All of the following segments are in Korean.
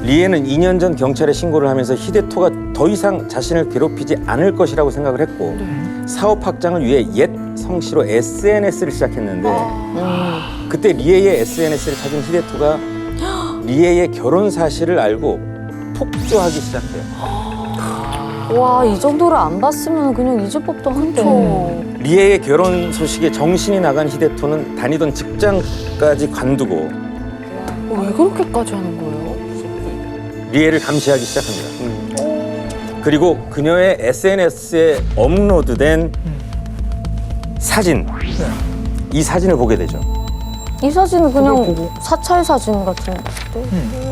리에는 2년 전 경찰에 신고를 하면서 히데토가 더 이상 자신을 괴롭히지 않을 것이라고 생각을 했고 사업 확장을 위해 옛 성씨로 SNS를 시작했는데 그때 리에의 SNS를 찾은 히데토가 리에의 결혼 사실을 알고 폭주하기 시작해요. 와, 이 정도를 안 봤으면 그냥 잊을 법도 한데. 리에의 결혼 소식에 정신이 나간 히데토는 다니던 직장까지 관두고 왜 그렇게까지 하는 거예요? 리에를 감시하기 시작합니다. 그리고 그녀의 SNS에 업로드된 사진, 이 사진을 보게 되죠. 이 사진은 그냥 사찰 사진 같은데?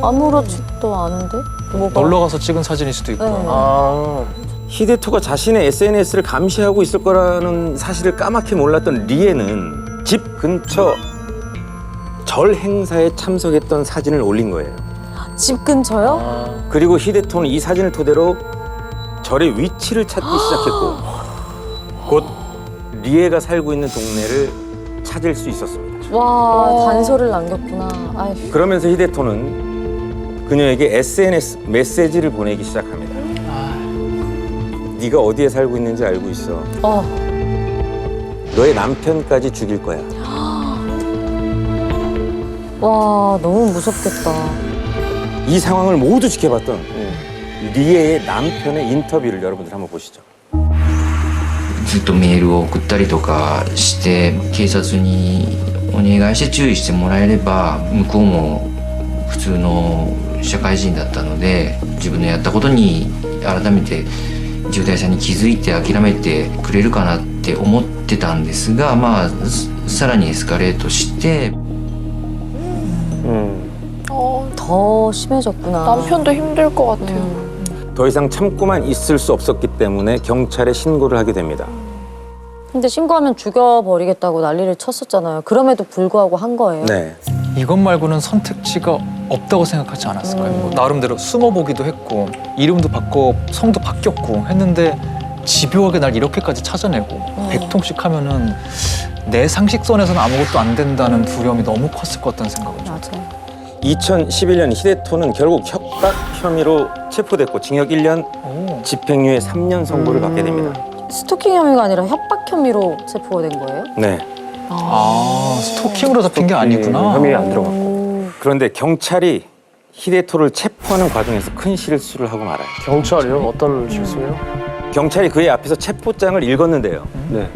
아무렇지도 않은데? 뭐가? 놀러 가서 찍은 사진일 수도 있고. 네. 히데토가 자신의 SNS를 감시하고 있을 거라는 사실을 까맣게 몰랐던 리에는 집 근처 절 행사에 참석했던 사진을 올린 거예요. 집 근처요? 그리고 히데토는 이 사진을 토대로 절의 위치를 찾기 시작했고 곧 리에가 살고 있는 동네를 찾을 수 있었습니다. 와, 단서를 남겼구나. 아휴. 그러면서 히데토는 그녀에게 SNS 메시지를 보내기 시작합니다. 네가 어디에 살고 있는지 알고 있어. 너의 남편까지 죽일 거야. 와, 너무 무섭겠다. 이 상황을 모두 지켜봤던 리에의 남편의 인터뷰를 여러분들 한번 보시죠. ずっとメールを送ったりとかして警察にお願いして注意してもらえれば向こうも普通の社会人だったので自分のやったことに改めて重大さに気づいて諦めてくれるかなって思ってたんですがまあさらにエスカレートして 더 심해졌구나. 남편도 힘들 것 같아요. 더 이상 참고만 있을 수 없었기 때문에 경찰에 신고를 하게 됩니다. 근데 신고하면 죽여버리겠다고 난리를 쳤었잖아요. 그럼에도 불구하고 한 거예요. 네. 이것 말고는 선택지가 없다고 생각하지 않았을까요? 뭐 나름대로 숨어보기도 했고 이름도 바꿔 성도 바뀌었고 했는데 집요하게 날 이렇게까지 찾아내고 100통씩 하면은 내 상식선에서는 아무것도 안 된다는 두려움이 너무 컸을 것 같다는 생각을 좀. 맞아. 2011년 히데토는 결국 협박 혐의로 체포됐고 징역 1년, 오. 집행유예 3년 선고를 받게 됩니다. 스토킹 혐의가 아니라 협박 혐의로 체포가 된 거예요? 네. 아, 스토킹으로 잡힌 게 아니구나. 혐의에 안 들어갔고. 그런데 경찰이 히데토를 체포하는 과정에서 큰 실수를 하고 말아요. 경찰이요? 어떤 실수예요? 경찰이 그의 앞에서 체포장을 읽었는데요. 네.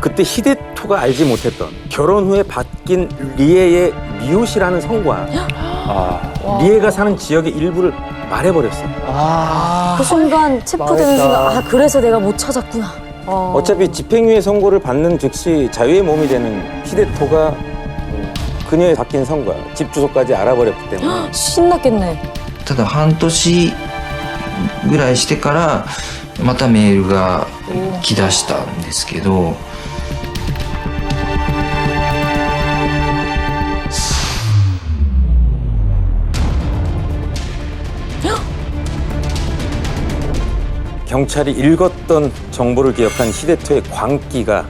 그때 히데토가 알지 못했던 결혼 후에 바뀐 리에의 미호시라는 성과 리에가 사는 지역의 일부를 말해버렸어요. 그 순간 체포되는 망했다. 순간 아, 그래서 내가 못 찾았구나. 어차피 집행유예 선고를 받는 즉시 자유의 몸이 되는 히데토가 그녀의 바뀐 성과, 집 주소까지 알아버렸기 때문에 신났겠네. ただ半年ぐらいしてからまたメールが来だしたんですけど 경찰이 읽었던 정보를 기억한 히데토의 광기가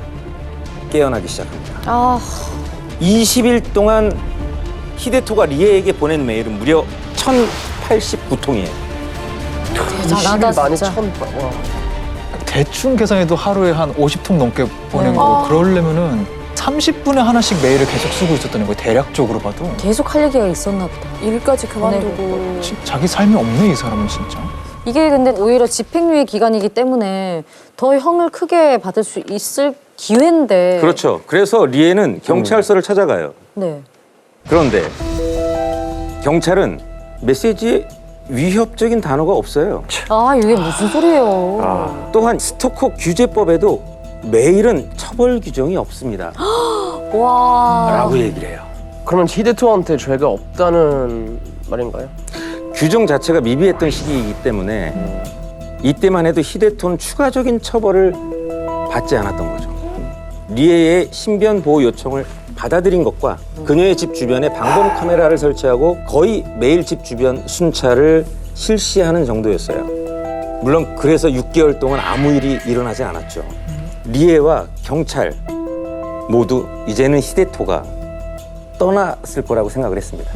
깨어나기 시작합니다. 아, 20일 동안 히데토가 리에에게 보낸 메일은 무려 1089통이에요. 대단하다, 많이 진짜. 처음 와. 대충 계산해도 하루에 한 50통 넘게 보낸 와. 거고 그러려면은 30분에 하나씩 메일을 계속 쓰고 있었다는 거예요. 대략적으로 봐도. 계속 할 얘기가 있었나 보다. 일까지 그만두고. 자기 삶이 없네, 이 사람은 진짜. 이게 근데 오히려 집행유예 기간이기 때문에 더 형을 크게 받을 수 있을 기회인데. 그렇죠. 그래서 리에는 경찰서를 찾아가요. 네. 그런데 경찰은 메시지에 위협적인 단어가 없어요. 아, 이게 무슨 소리예요. 또한 스토커 규제법에도 메일은 처벌 규정이 없습니다. 와. 라고 얘기를 해요. 그러면 히데토한테 죄가 없다는 말인가요? 규정 자체가 미비했던 시기이기 때문에 이때만 해도 히데토는 추가적인 처벌을 받지 않았던 거죠. 리에의 신변 보호 요청을 받아들인 것과 그녀의 집 주변에 방범 카메라를 설치하고 거의 매일 집 주변 순찰을 실시하는 정도였어요. 물론 그래서 6개월 동안 아무 일이 일어나지 않았죠. 리에와 경찰 모두 이제는 히데토가 떠났을 거라고 생각을 했습니다.